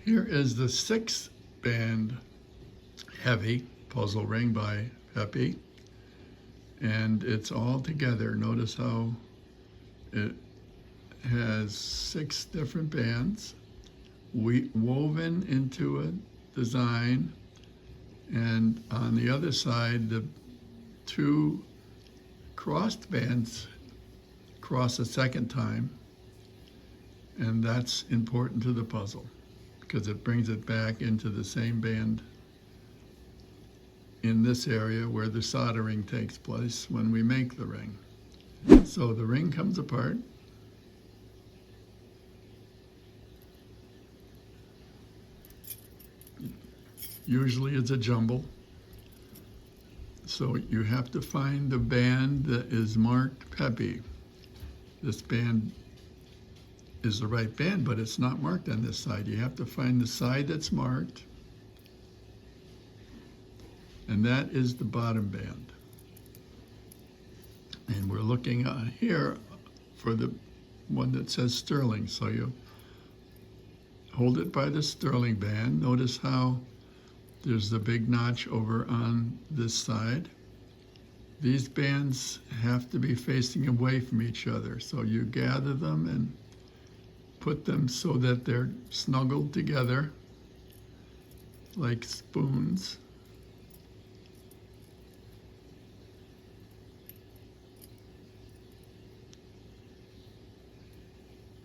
Here is the 6-band heavy puzzle ring by Pepi, and it's all together. Notice how it has 6 different bands woven into a design, and on the other side the 2 crossed bands cross a second time, and that's important to the puzzle because it brings it back into the same band in this area where the soldering takes place when we make the ring. So the ring comes apart. Usually it's a jumble. So you have to find the band that is marked Pepi. This band is the right band, but it's not marked on this side. You have to find the side that's marked, and that is the bottom band. And we're looking on here for the one that says sterling. So you hold it by the sterling band. Notice how there's the big notch over on this side. These bands have to be facing away from each other. So you gather them and put them so that they're snuggled together like spoons.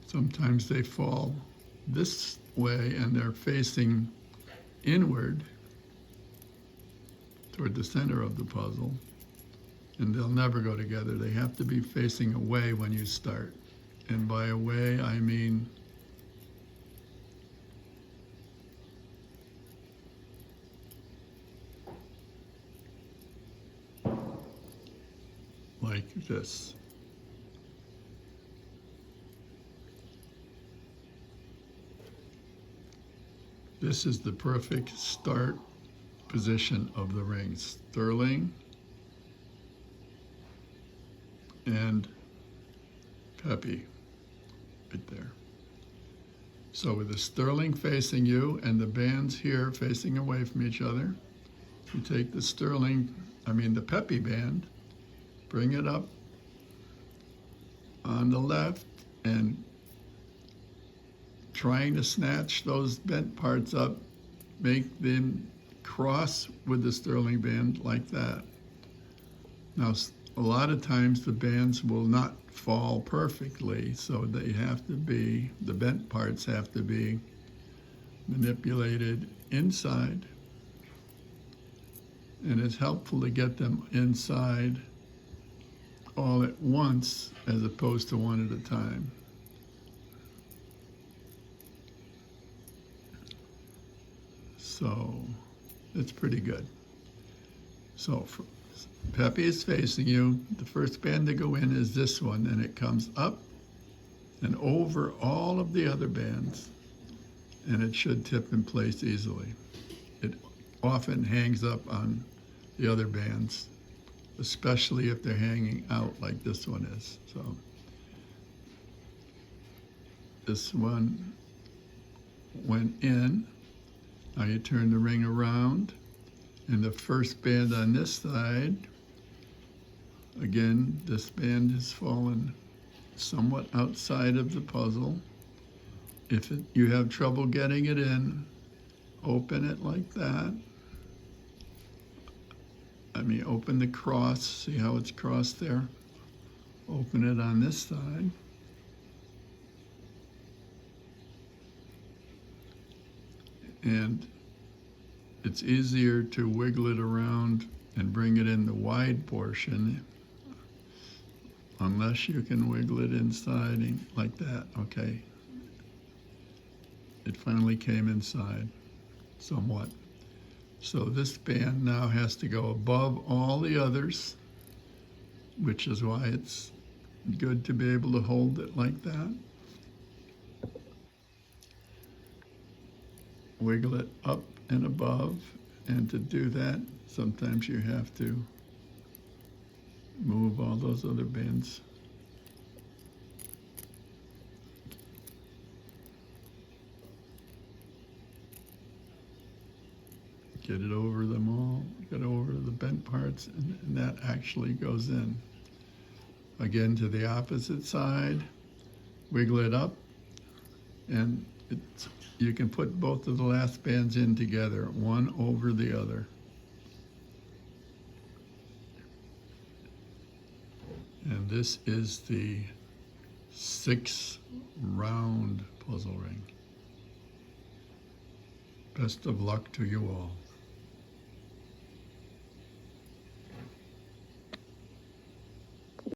Sometimes they fall this way and they're facing inward toward the center of the puzzle, and they'll never go together. They have to be facing away when you start. And by away, I mean like this. This is the perfect start position of the ring. Sterling and Pepi, right there. So with the sterling facing you and the bands here facing away from each other, you take the Pepi band, bring it up on the left and trying to snatch those bent parts up, make them cross with the sterling band like that. Now, a lot of times the bands will not fall perfectly, so they have to be, the bent parts have to be manipulated inside, and it's helpful to get them inside all at once as opposed to one at a time. So it's pretty good. So Pepi is facing you. The first band to go in is this one, and it comes up and over all of the other bands, and it should tip in place easily. It often hangs up on the other bands, especially if they're hanging out like this one is. So this one went in. Now you turn the ring around, and the first band on this side, again, this band has fallen somewhat outside of the puzzle. If you have trouble getting it in, open it like that. Open the cross, see how it's crossed there? Open it on this side. And it's easier to wiggle it around and bring it in the wide portion, unless you can wiggle it inside like that. Okay. It finally came inside somewhat. So this band now has to go above all the others, which is why it's good to be able to hold it like that. Wiggle it up and above, and to do that, sometimes you have to move all those other bands. get it over them all, get over the bent parts, and that actually goes in. Again, to the opposite side, wiggle it up, and you can put both of the last bands in together, one over the other. And this is the 6-round puzzle ring. Best of luck to you all.